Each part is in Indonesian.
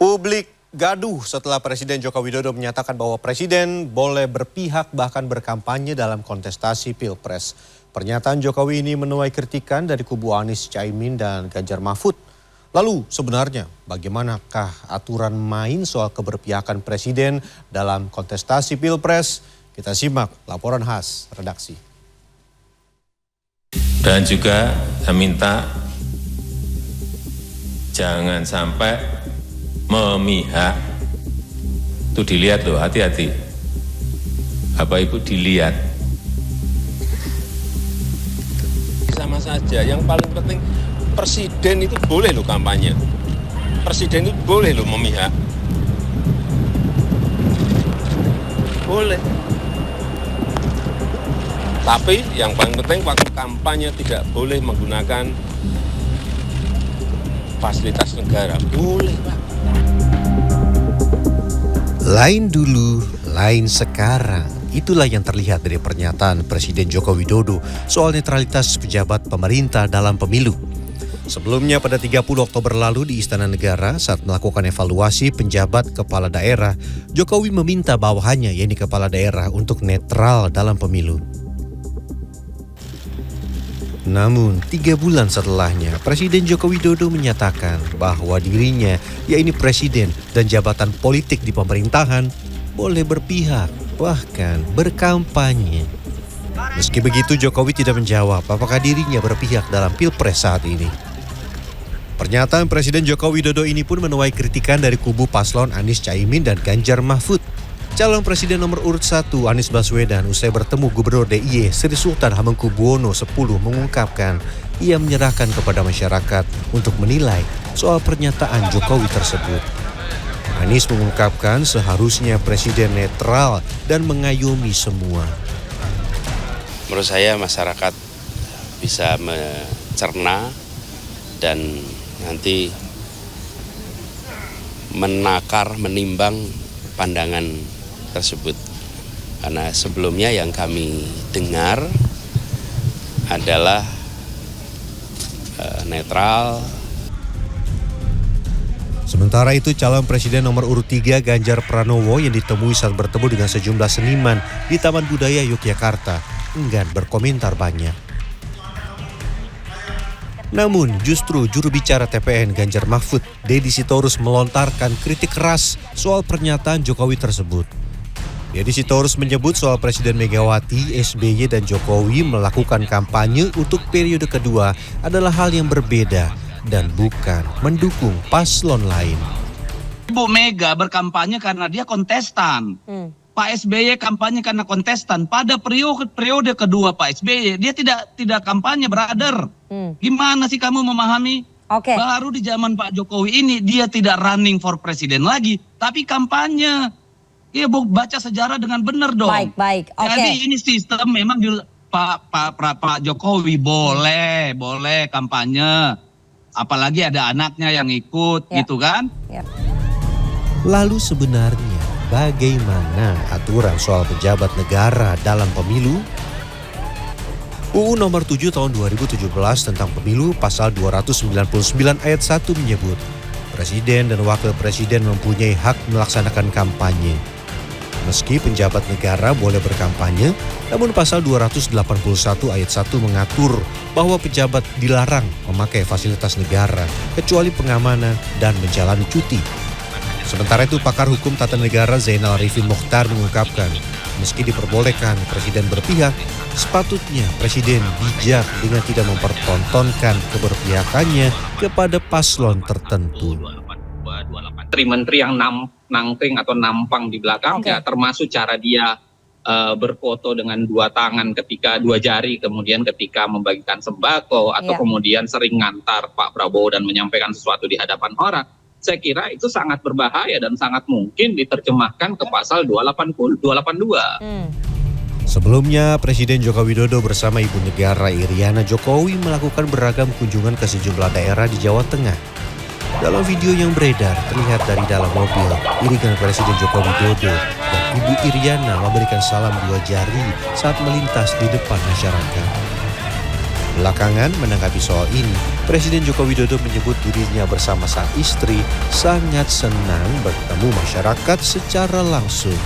Publik gaduh setelah Presiden Joko Widodo menyatakan bahwa Presiden boleh berpihak bahkan berkampanye dalam kontestasi Pilpres. Pernyataan Jokowi ini menuai kritikan dari kubu Anies, Caimin, dan Ganjar Mahfud. Lalu sebenarnya bagaimanakah aturan main soal keberpihakan Presiden dalam kontestasi Pilpres? Kita simak laporan khas redaksi. Dan juga saya minta jangan sampai memihak. Itu dilihat loh, hati-hati. Bapak Ibu dilihat. Sama saja, yang paling penting Presiden itu boleh loh kampanye. Presiden itu boleh loh memihak. Boleh. Tapi yang paling penting waktu kampanye tidak boleh menggunakan fasilitas negara. Boleh, Pak. Lain dulu, lain sekarang. Itulah yang terlihat dari pernyataan Presiden Joko Widodo soal netralitas pejabat pemerintah dalam pemilu. Sebelumnya pada 30 Oktober lalu di Istana Negara saat melakukan evaluasi penjabat kepala daerah, Jokowi meminta bawahannya yaitu kepala daerah untuk netral dalam pemilu. Namun 3 bulan setelahnya, Presiden Joko Widodo menyatakan bahwa dirinya, yaitu presiden dan jabatan politik di pemerintahan, boleh berpihak, bahkan berkampanye. Meski begitu, Jokowi tidak menjawab apakah dirinya berpihak dalam Pilpres saat ini. Pernyataan Presiden Joko Widodo ini pun menuai kritikan dari kubu paslon Anies, Caimin, dan Ganjar Mahfud. Calon Presiden nomor urut 1 Anies Baswedan usai bertemu Gubernur DIY Sri Sultan Hamengkubuwono X mengungkapkan ia menyerahkan kepada masyarakat untuk menilai soal pernyataan Jokowi tersebut. Anies mengungkapkan seharusnya Presiden netral dan mengayomi semua. Menurut saya masyarakat bisa mencerna dan nanti menakar, menimbang pandangan tersebut. Karena sebelumnya yang kami dengar adalah netral. Sementara itu calon presiden nomor urut 3 Ganjar Pranowo yang ditemui saat bertemu dengan sejumlah seniman di Taman Budaya Yogyakarta enggan berkomentar banyak. Namun justru juru bicara TPN Ganjar Mahfud, Deddy Sitorus melontarkan kritik keras soal pernyataan Jokowi tersebut. Deddy Sitorus menyebut soal Presiden Megawati, SBY, dan Jokowi melakukan kampanye untuk periode kedua adalah hal yang berbeda dan bukan mendukung paslon lain. Ibu Mega berkampanye karena dia kontestan. Pak SBY kampanye karena kontestan. Pada periode kedua Pak SBY dia tidak kampanye, brother. Gimana sih kamu memahami? Baru di zaman Pak Jokowi ini dia tidak running for presiden lagi, tapi kampanye. Iya, baca sejarah dengan benar dong. Baik. Jadi ini sistem memang Pak Jokowi boleh kampanye. Apalagi ada anaknya yang ikut, gitu kan? Lalu sebenarnya bagaimana aturan soal pejabat negara dalam pemilu? UU nomor 7 tahun 2017 tentang pemilu pasal 299 ayat 1 menyebut Presiden dan Wakil Presiden mempunyai hak melaksanakan kampanye. Meski penjabat negara boleh berkampanye, namun pasal 281 ayat 1 mengatur bahwa pejabat dilarang memakai fasilitas negara kecuali pengamanan dan menjalani cuti. Sementara itu pakar hukum tata negara Zainal Arifin Mokhtar mengungkapkan, meski diperbolehkan Presiden berpihak, sepatutnya Presiden bijak dengan tidak mempertontonkan keberpihakannya kepada paslon tertentu. Menteri-menteri yang nangkring atau nampang di belakangnya, termasuk cara dia berfoto dengan 2 tangan ketika 2 jari, kemudian ketika membagikan sembako, atau kemudian sering ngantar Pak Prabowo dan menyampaikan sesuatu di hadapan orang. Saya kira itu sangat berbahaya dan sangat mungkin diterjemahkan ke pasal 282. Sebelumnya, Presiden Joko Widodo bersama Ibu Negara Iriana Jokowi melakukan beragam kunjungan ke sejumlah daerah di Jawa Tengah. Dalam video yang beredar, terlihat dari dalam mobil, iringan Presiden Joko Widodo dan Ibu Iriana memberikan salam 2 jari saat melintas di depan masyarakat. Belakangan menanggapi soal ini, Presiden Joko Widodo menyebut dirinya bersama sang istri sangat senang bertemu masyarakat secara langsung.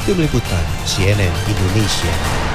Tim Liputan CNN Indonesia.